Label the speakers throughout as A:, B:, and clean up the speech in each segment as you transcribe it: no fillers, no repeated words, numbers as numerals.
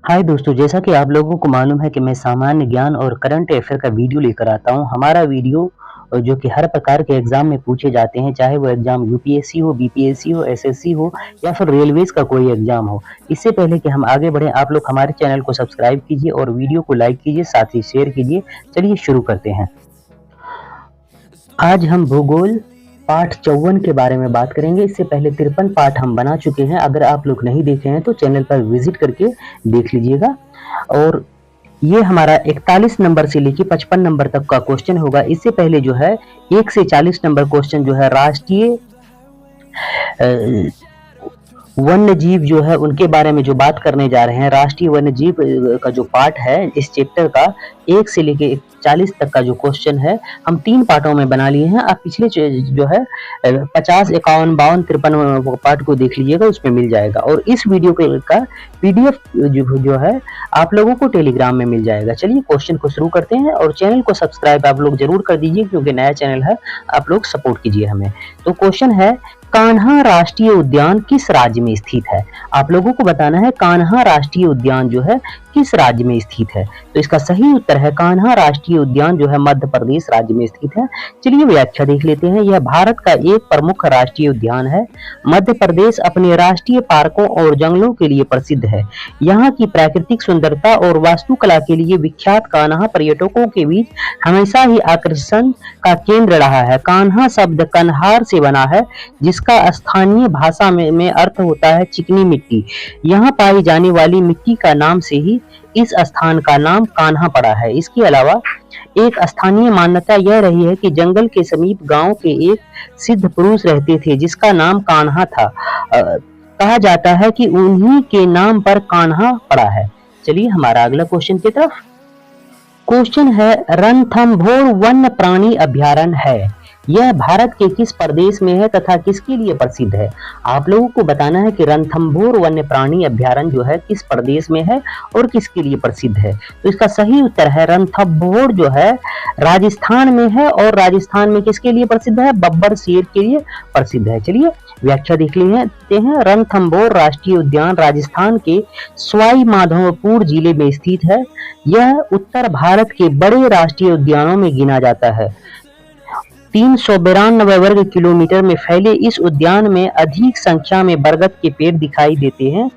A: हाय दोस्तों, जैसा कि आप लोगों को मालूम है कि मैं सामान्य ज्ञान और करंट अफेयर का वीडियो लेकर आता हूँ। हमारा वीडियो जो कि हर प्रकार के एग्ज़ाम में पूछे जाते हैं, चाहे वो एग्ज़ाम यूपीएससी हो, बीपीएससी हो, एसएससी हो या फिर रेलवेज़ का कोई एग्ज़ाम हो। इससे पहले कि हम आगे बढ़ें, आप लोग हमारे चैनल को सब्सक्राइब कीजिए और वीडियो को लाइक कीजिए, साथ ही शेयर कीजिए। चलिए शुरू करते हैं। आज हम भूगोल पाठ 54 के बारे में बात करेंगे। इससे पहले 53 पाठ हम बना चुके हैं। अगर आप लोग नहीं देखे हैं तो चैनल पर विजिट करके देख लीजिएगा। और ये हमारा 41 नंबर से लेके 55 नंबर तक का क्वेश्चन होगा। इससे पहले जो है 1 से 40 नंबर क्वेश्चन जो है राष्ट्रीय वन्य जीव जो है उनके बारे में जो बात करने जा रहे हैं। राष्ट्रीय वन्य जीव का जो पार्ट है इस चैप्टर का 1 से लेके 40 तक का जो क्वेश्चन है हम 3 पार्टों में बना लिए हैं। आप पिछले जो है 50, 51, 52, 53 पार्ट को देख लीजिएगा, उसमें मिल जाएगा। और इस वीडियो का पीडीएफ जो है आप लोगों को टेलीग्राम में मिल जाएगा। चलिए क्वेश्चन को शुरू करते हैं और चैनल को सब्सक्राइब आप लोग जरूर कर दीजिए, क्योंकि नया चैनल है, आप लोग सपोर्ट कीजिए हमें। तो क्वेश्चन है, कान्हा राष्ट्रीय उद्यान किस राज्य में स्थित है? आप लोगों को बताना है कान्हा राष्ट्रीय उद्यान जो है किस राज्य में स्थित है। तो इसका सही उत्तर है कान्हा राष्ट्रीय उद्यान जो है मध्य प्रदेश राज्य में स्थित है। चलिए व्याख्या देख लेते हैं। यह भारत का एक प्रमुख राष्ट्रीय उद्यान है। मध्य प्रदेश अपने राष्ट्रीय पार्कों और जंगलों के लिए प्रसिद्ध है। यहाँ की प्राकृतिक सुंदरता और वास्तुकला के लिए विख्यात कान्हा पर्यटकों के बीच हमेशा ही आकर्षण का केंद्र रहा है। कान्हा शब्द कन्हार से बना है, जिसका स्थानीय भाषा में अर्थ होता है चिकनी मिट्टी। यहाँ पाई जाने वाली मिट्टी का नाम से ही इस स्थान का नाम कान्हा पड़ा है। इसके अलावा एक स्थानीय मान्यता यह रही है कि जंगल के समीप गांव के एक सिद्ध पुरुष रहते थे, जिसका नाम कान्हा था। कहा जाता है कि उन्हीं के नाम पर कान्हा पड़ा है। चलिए हमारा अगला क्वेश्चन की तरफ। क्वेश्चन है, रणथंभौर वन्य प्राणी अभ्यारण्य है, यह भारत के किस प्रदेश में है तथा किसके लिए प्रसिद्ध है? आप लोगों को बताना है कि रणथंभौर वन्य प्राणी अभ्यारण्य जो है किस प्रदेश में है और किसके लिए प्रसिद्ध है। तो इसका सही उत्तर है रणथंभौर जो है राजस्थान में है। और राजस्थान में किसके लिए प्रसिद्ध है? बब्बर शेर के लिए प्रसिद्ध है। चलिए व्याख्या देख लेते हैं। रणथंभौर राष्ट्रीय उद्यान राजस्थान के सवाई माधोपुर जिले में स्थित है। यह उत्तर भारत के बड़े राष्ट्रीय उद्यानों में गिना जाता है। 392 वर्ग किलोमीटर में फैले इस उद्यान में अधिक संख्या में बरगद के पेड़ दिखाई देते हैं।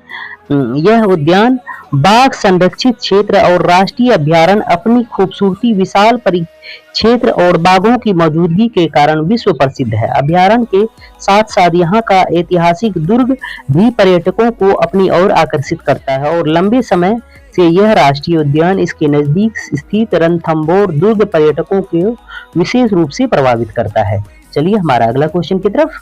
A: यह उद्यान बाघ संरक्षित क्षेत्र और राष्ट्रीय अभ्यारण्य अपनी खूबसूरती, विशाल परिक्षेत्र और बाघों की मौजूदगी के कारण विश्व प्रसिद्ध है। अभ्यारण्य के साथ साथ यहाँ का ऐतिहासिक दुर्ग भी पर्यटकों को अपनी ओर आकर्षित करता है। और लंबे समय से यह राष्ट्रीय उद्यान इसके नजदीक स्थित रणथंभौर दुर्ग पर्यटकों को विशेष रूप से प्रभावित करता है। चलिए हमारा अगला क्वेश्चन की तरफ।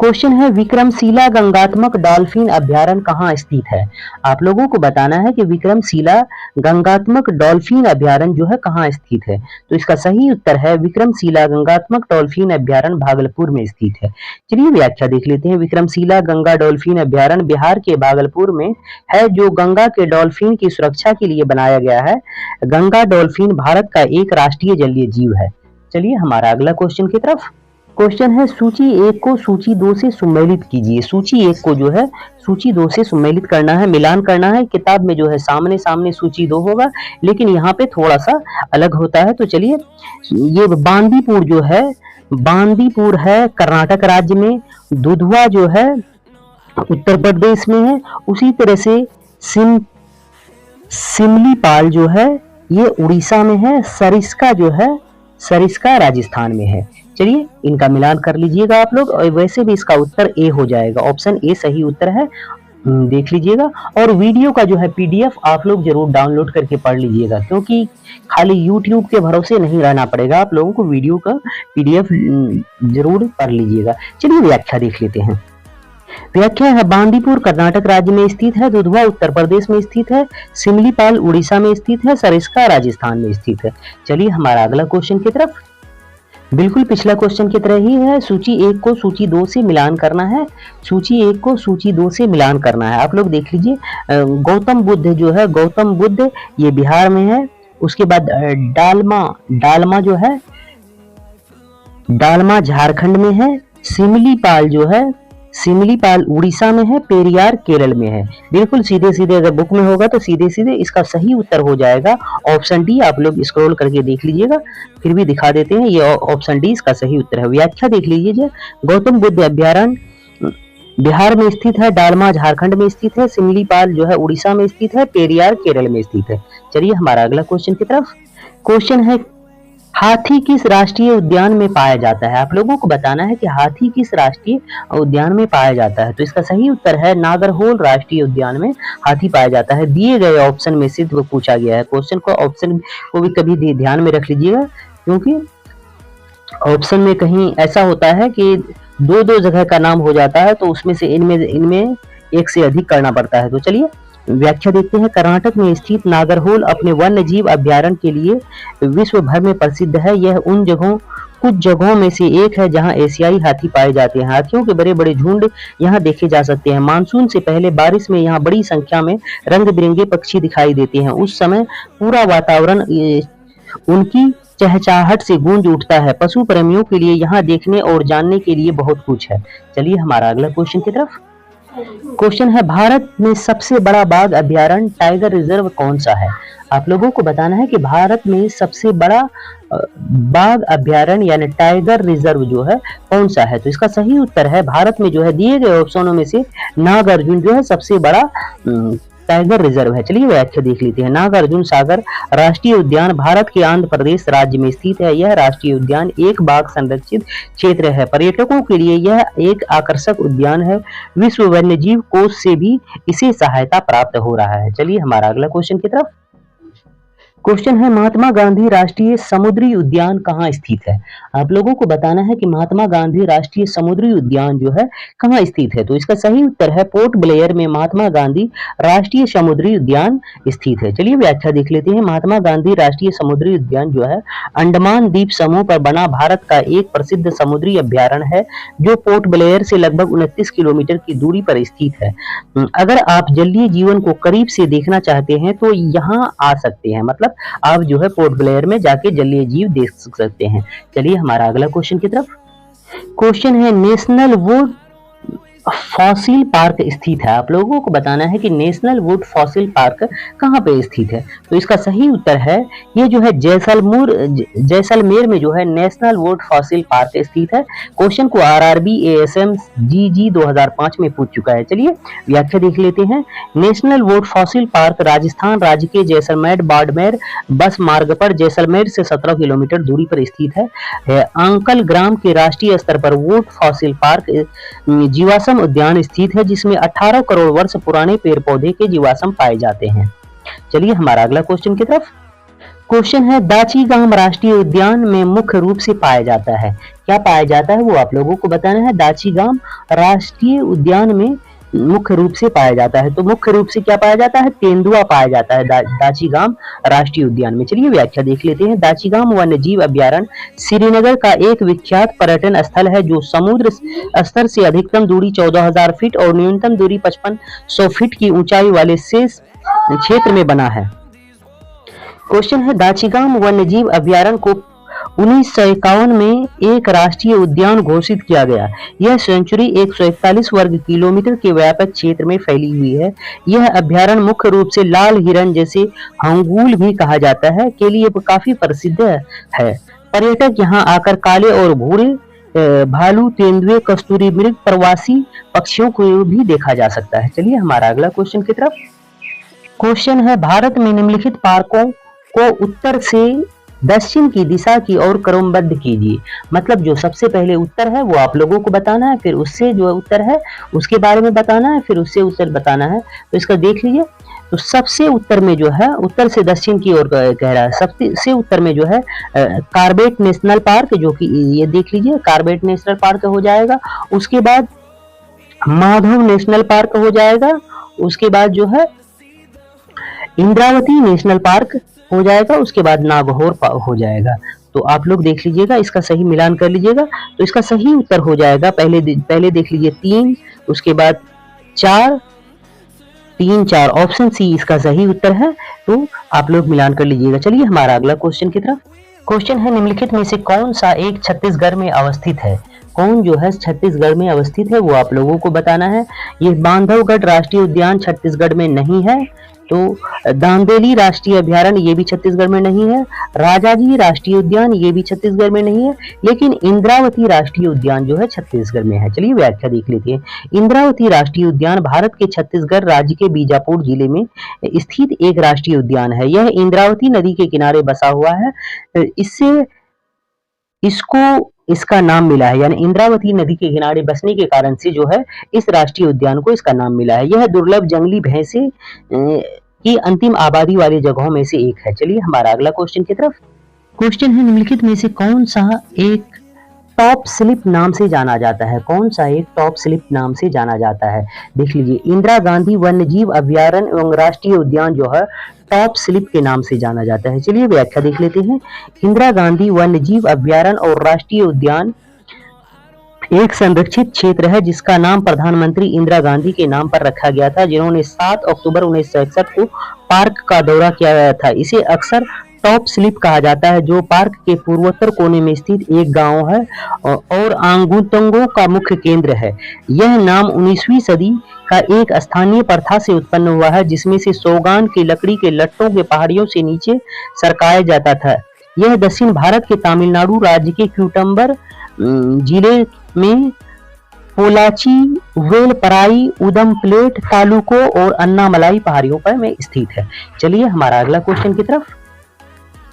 A: क्वेश्चन है, विक्रमशिला गंगात्मक डॉल्फिन अभ्यारण्य कहाँ स्थित है? आप लोगों को बताना है कि विक्रमशिला गंगात्मक डॉल्फिन अभ्यारण्य जो है कहाँ स्थित है। तो इसका सही उत्तर है विक्रमशिला गंगात्मक डॉल्फिन अभ्यारण्य भागलपुर में स्थित है। चलिए व्याख्या देख लेते हैं। विक्रमशिला गंगा डॉल्फिन अभ्यारण्य बिहार के भागलपुर में है, जो गंगा के डॉल्फिन की सुरक्षा के लिए बनाया गया है। गंगा डॉल्फिन भारत का एक राष्ट्रीय जलीय जीव है। चलिए हमारा अगला क्वेश्चन की तरफ। क्वेश्चन है, सूची 1 को सूची 2 से सम्मिलित कीजिए। सूची 1 को जो है सूची 2 से सम्मिलित करना है, मिलान करना है। किताब में जो है सामने सामने सूची 2 होगा, लेकिन यहाँ पे थोड़ा सा अलग होता है। तो चलिए, ये बांदीपुर जो है, बांदीपुर है कर्नाटक राज्य में, दुधवा जो है उत्तर प्रदेश में है। उसी तरह से सिमलीपाल जो है ये उड़ीसा में है। सरिस्का जो है, सरिस्का राजस्थान में है। चलिए इनका मिलान कर लीजिएगा आप लोग, और वैसे भी इसका उत्तर ए हो जाएगा। ऑप्शन ए सही उत्तर है, देख लीजिएगा। और वीडियो का जो है पीडीएफ आप लोग जरूर डाउनलोड करके पढ़ लीजिएगा, क्योंकि खाली यूट्यूब के भरोसे नहीं रहना पड़ेगा। आप लोगों को वीडियो का पीडीएफ जरूर पढ़ लीजिएगा। चलिए व्याख्या देख लेते हैं। व्याख्या है, बांदीपुर कर्नाटक राज्य में स्थित है, दुधवा उत्तर प्रदेश में स्थित है, सिमलीपाल उड़ीसा में स्थित है, सरिस्का राजस्थान में स्थित है। चलिए हमारा अगला क्वेश्चन की तरफ। बिल्कुल पिछला क्वेश्चन की तरह ही है। सूची 1 को सूची 2 से मिलान करना है। सूची 1 को सूची 2 से मिलान करना है। आप लोग देख लीजिए, गौतम बुद्ध जो है, गौतम बुद्ध ये बिहार में है। उसके बाद डालमा जो है, डालमा झारखंड में है। सिमलीपाल जो है, सिमलीपाल उड़ीसा में है, पेरियार केरल में है। बिल्कुल सीधे सीधे अगर बुक में होगा तो सीधे सीधे इसका सही उत्तर हो जाएगा ऑप्शन डी। आप लोग स्क्रॉल करके देख लीजिएगा, फिर भी दिखा देते हैं, ये ऑप्शन डी इसका सही उत्तर है। व्याख्या देख लीजिए, गौतम बुद्ध अभ्यारण्य बिहार में स्थित है, डालमा झारखंड में स्थित है, सिमलीपाल जो है उड़ीसा में स्थित है, पेरियार केरल में स्थित है। चलिए हमारा अगला क्वेश्चन की तरफ। क्वेश्चन है, हाथी किस राष्ट्रीय उद्यान में पाया जाता है? आप लोगों को बताना है कि हाथी किस राष्ट्रीय उद्यान में पाया जाता है। तो इसका सही उत्तर है नागरहोल राष्ट्रीय उद्यान में हाथी पाया जाता है। दिए गए ऑप्शन में से पूछा गया है क्वेश्चन को, ऑप्शन को भी कभी ध्यान में रख लीजिएगा, क्योंकि ऑप्शन में कहीं ऐसा होता है कि दो दो जगह का नाम हो जाता है, तो उसमें से इनमें एक से अधिक करना पड़ता है। तो चलिए व्याख्या देखते हैं। कर्नाटक में स्थित नागरहोल अपने वन्य जीव अभ्यारण्य के लिए विश्व भर में प्रसिद्ध है। यह उन कुछ जगहों में से एक है जहां एशियाई हाथी पाए जाते हैं। हाथियों के बड़े बड़े झुंड यहां देखे जा सकते हैं। मानसून से पहले बारिश में यहां बड़ी संख्या में रंग बिरंगे पक्षी दिखाई देते हैं। उस समय पूरा वातावरण उनकी चहचहाहट से गूंज उठता है। पशु प्रेमियों के लिए यहाँ देखने और जानने के लिए बहुत कुछ है। चलिए हमारा अगला क्वेश्चन की तरफ। क्वेश्चन है, भारत में सबसे बड़ा बाघ अभ्यारण्य टाइगर रिजर्व कौन सा है? आप लोगों को बताना है कि भारत में सबसे बड़ा बाघ अभ्यारण्य यानी टाइगर रिजर्व जो है कौन सा है। तो इसका सही उत्तर है, भारत में जो है दिए गए ऑप्शनों में से नागार्जुन जो है सबसे बड़ा टाइगर रिजर्व है। चलिए व्याख्या देख लेते हैं। नागार्जुन सागर राष्ट्रीय उद्यान भारत के आंध्र प्रदेश राज्य में स्थित है। यह राष्ट्रीय उद्यान एक बाघ संरक्षित क्षेत्र है। पर्यटकों के लिए यह एक आकर्षक उद्यान है। विश्व वन्यजीव कोष से भी इसे सहायता प्राप्त हो रहा है। चलिए हमारा अगला क्वेश्चन की तरफ। क्वेश्चन है, महात्मा गांधी राष्ट्रीय समुद्री उद्यान कहाँ स्थित है? आप लोगों को बताना है कि महात्मा गांधी राष्ट्रीय समुद्री उद्यान जो है कहाँ स्थित है। तो इसका सही उत्तर है पोर्ट ब्लेयर में महात्मा गांधी राष्ट्रीय समुद्री उद्यान स्थित है। चलिए व्याख्या देख लेते हैं। महात्मा गांधी राष्ट्रीय समुद्री उद्यान जो है अंडमान द्वीप समूह पर बना भारत का एक प्रसिद्ध समुद्री अभ्यारण्य है, जो पोर्ट ब्लेयर से लगभग 29 किलोमीटर की दूरी पर स्थित है। अगर आप जलीय जीवन को करीब से देखना चाहते हैं तो यहाँ आ सकते हैं, मतलब आप जो है पोर्ट ब्लेयर में जाके जलीय जीव देख सकते हैं। चलिए हमारा अगला क्वेश्चन की तरफ। क्वेश्चन है, नेशनल वुड फॉसिल पार्क स्थित है। आप लोगों को बताना है कि नेशनल वुड फॉसिल पार्क कहाँ पे स्थित है। तो इसका सही उत्तर है, ये जो है जैसलमेर में जो है नेशनल वुड फॉसिल पार्क स्थित है। क्वेश्चन को आरआरबी एएसएम जीजी 2005 में पूछ चुका है। चलिए व्याख्या देख लेते हैं। National would fossil park Rajasthan राज्य के जैसलमेर बाड़मेर बस मार्ग पर जैसलमेर से 17 किलोमीटर दूरी पर स्थित है। अंकल ग्राम के राष्ट्रीय स्तर पर वुड फॉसिल पार्क जीवाश्म उद्यान स्थित है, जिसमें 18 करोड़ वर्ष पुराने पेड़ पौधे के जीवाश्म पाए जाते हैं। चलिए हमारा अगला क्वेश्चन की तरफ। क्वेश्चन है, दाचीगाम राष्ट्रीय उद्यान में मुख्य रूप से पाया जाता है। क्या पाया जाता है वो आप लोगों को बताना है। दाचीगाम राष्ट्रीय उद्यान में मुख्य रूप से पाया जाता है। तो मुख्य रूप से क्या पाया जाता है? तेंदुआ पाया जाता है दाचीगाम राष्ट्रीय उद्यान में। चलिए व्याख्या देख लेते हैं। दाचीगाम वन्य जीव अभ्यारण्य श्रीनगर का एक विख्यात पर्यटन स्थल है, जो समुद्र स्तर से अधिकतम दूरी 14,000 फीट और न्यूनतम दूरी 5500 फीट की ऊंचाई वाले शेष क्षेत्र में बना है। क्वेश्चन है, दाचीगाम वन्य जीव अभ्यारण्य को 1951 में एक राष्ट्रीय उद्यान घोषित किया गया। यह सेंचुरी 141 वर्ग किलोमीटर के व्यापक क्षेत्र में फैली हुई है। यह अभ्यारण्य मुख्य रूप से लाल हिरण, जैसे हंगूल भी कहा जाता है, के लिए काफी प्रसिद्ध है। पर्यटक यहां आकर काले और भूरे भालू, तेंदुए, कस्तूरी मृग, प्रवासी पक्षियों को भी देखा जा सकता है। चलिए हमारा अगला क्वेश्चन की तरफ। क्वेश्चन है, भारत में निम्नलिखित पार्कों को उत्तर से दक्षिण की दिशा की ओर क्रमबद्ध कीजिए। मतलब जो सबसे पहले उत्तर है वो आप लोगों को बताना है, फिर उससे जो उत्तर है उसके बारे में बताना है, फिर उससे उत्तर बताना है। तो इसका देख लीजिए। तो सबसे उत्तर में जो है, उत्तर से दक्षिण की ओर कह रहा है, सबसे उत्तर में जो है कार्बेट नेशनल पार्क, जो कि ये देख लीजिए कार्बेट नेशनल पार्क हो जाएगा। उसके बाद माधव नेशनल पार्क हो जाएगा। उसके बाद जो है इंद्रावती नेशनल पार्क हो जाएगा। उसके बाद नागौर हो जाएगा। तो आप लोग देख लीजिएगा, इसका सही मिलान कर लीजिएगा। तो इसका सही उत्तर हो जाएगा, पहले देख लीजिए 3, उसके बाद 4, 3, 4, ऑप्शन सी इसका सही उत्तर है। तो आप लोग मिलान कर लीजिएगा। चलिए हमारा अगला क्वेश्चन की तरफ। क्वेश्चन है, निम्नलिखित में से कौन सा एक छत्तीसगढ़ में अवस्थित है? कौन जो है छत्तीसगढ़ में अवस्थित है, वो आप लोगों को बताना है। ये बांधवगढ़ राष्ट्रीय उद्यान छत्तीसगढ़ में नहीं है। तो दांदेली राष्ट्रीय अभयारण्य ये भी छत्तीसगढ़ में नहीं है। राजाजी राष्ट्रीय उद्यान ये भी छत्तीसगढ़ में नहीं है। लेकिन इंद्रावती राष्ट्रीय उद्यान जो है छत्तीसगढ़ में है। चलिए व्याख्या देख लेते हैं। इंद्रावती राष्ट्रीय उद्यान भारत के छत्तीसगढ़ राज्य के बीजापुर जिले में स्थित एक राष्ट्रीय उद्यान है। यह इंद्रावती नदी के किनारे बसा हुआ है। इसको इसका नाम मिला है, यानी इंद्रावती नदी के किनारे बसने के कारण से जो है इस राष्ट्रीय उद्यान को इसका नाम मिला है। यह दुर्लभ जंगली भैंसे की अंतिम आबादी वाली जगहों में से एक है। चलिए हमारा अगला क्वेश्चन की तरफ। क्वेश्चन है निम्नलिखित में से कौन सा एक टॉप स्लिप नाम से जाना जाता है? कौन सा एक टॉप स्लिप नाम से जाना जाता है? देख लीजिए, इंदिरा गांधी वन्य जीव अभयारण्य एवं राष्ट्रीय उद्यान जो है टॉप स्लिप के नाम से जाना जाता है। चलिए व्याख्या देख लेते हैं। इंदिरा गांधी वन्य जीव अभयारण्य और राष्ट्रीय उद्यान एक संरक्षित क्षेत्र है जिसका नाम प्रधानमंत्री इंदिरा गांधी के नाम पर रखा गया था, जिन्होंने 7 अक्टूबर 1961 को पार्क का दौरा किया गया था। इसे अक्सर टॉप स्लिप कहा जाता है, जो पार्क के पूर्वोत्तर कोने में स्थित एक गांव है और आंगुतंगों का मुख्य केंद्र है। यह नाम 19वीं सदी का एक स्थानीय प्रथा से उत्पन्न हुआ है, जिसमें से सोगान की लकड़ी के लट्टों के पहाड़ियों से नीचे सरकाया जाता था। यह दक्षिण भारत के तमिलनाडु राज्य के क्यूटंबर जिले में पोलाची, वेलपराई, उदमप्लेट तालुकों और अन्नामलाई पहाड़ियों पर में स्थित है। चलिए हमारा अगला क्वेश्चन की तरफ।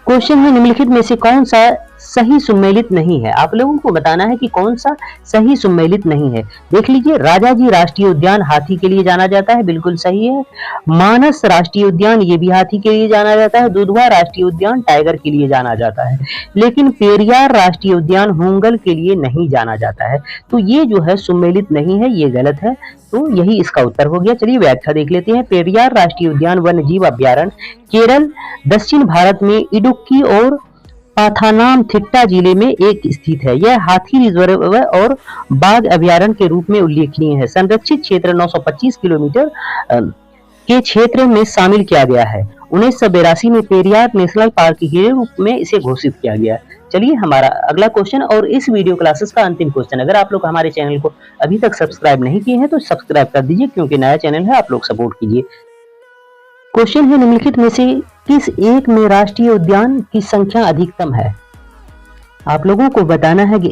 A: क्वेश्चन है निम्नलिखित में से कौन सा सही सुमेलित नहीं है? आप लोगों को बताना है कि कौन सा सही सुमेलित नहीं है। देख लीजिए, राजाजी राष्ट्रीय उद्यान हाथी के लिए जाना जाता है, बिल्कुल सही है। मानस राष्ट्रीय उद्यान ये भी हाथी के लिए जाना जाता है। दुधवा राष्ट्रीय उद्यान टाइगर के लिए जाना जाता है। लेकिन पेरियार राष्ट्रीय उद्यान होंगल के लिए नहीं जाना जाता है। तो ये जो है सुमेलित नहीं है, ये गलत है। तो यही इसका उत्तर हो गया। चलिए व्याख्या देख लेते हैं। पेरियार राष्ट्रीय उद्यान वन्य जीव अभयारण्य केरल, दक्षिण भारत में इडुक्की और पाथानामथिट्टा जिले में एक स्थित है। यह हाथी रिजर्व और बाघ अभयारण्य के रूप में उल्लेखनीय है। संरक्षित क्षेत्र 925 किलोमीटर के क्षेत्र में शामिल किया गया है। 1982 में पेरियार नेशनल पार्क के रूप में इसे घोषित किया गया। चलिए हमारा अगला क्वेश्चन और इस वीडियो क्लासेस का अंतिम क्वेश्चन। अगर आप लोग हमारे चैनल को अभी तक सब्सक्राइब नहीं किए हैं तो सब्सक्राइब कर दीजिए, क्योंकि नया चैनल है, आप लोग सपोर्ट कीजिए। क्वेश्चन है निम्नलिखित में से किस एक में राष्ट्रीय उद्यान की संख्या अधिकतम है? आप लोगों को बताना है कि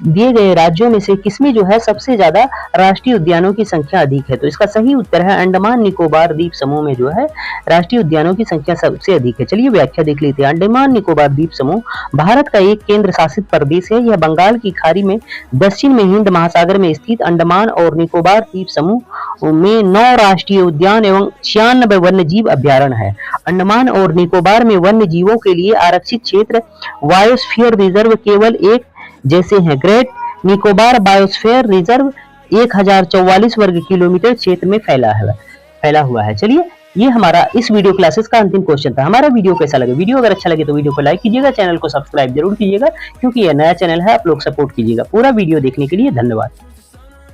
A: दिए गए राज्यों में से किसमें जो है सबसे ज्यादा राष्ट्रीय उद्यानों की संख्या अधिक है। तो इसका सही उत्तर है अंडमान निकोबार द्वीप समूह में जो है राष्ट्रीय उद्यानों की संख्या सबसे अधिक है। चलिए व्याख्या देख लेते हैं। अंडमान निकोबार द्वीप समूह भारत का एक केंद्र शासित प्रदेश है। यह बंगाल की खाड़ी में दक्षिण में हिंद महासागर में स्थित अंडमान और निकोबार द्वीप समूह में 9 राष्ट्रीय उद्यान एवं 96 वन्य जीव अभयारण्य है। अंडमान और निकोबार में वन्य जीवों के लिए आरक्षित क्षेत्र बायोस्फीयर रिजर्व केवल एक जैसे हैं। ग्रेट निकोबार बायोस्फीयर रिजर्व 1044 वर्ग किलोमीटर क्षेत्र में फैला हुआ है। चलिए ये हमारा इस वीडियो क्लासेस का अंतिम क्वेश्चन था। हमारा वीडियो कैसा लगे? वीडियो अगर अच्छा लगे तो वीडियो को लाइक कीजिएगा, चैनल को सब्सक्राइब जरूर कीजिएगा, क्योंकि यह नया चैनल है, आप लोग सपोर्ट कीजिएगा। पूरा वीडियो देखने के लिए धन्यवाद।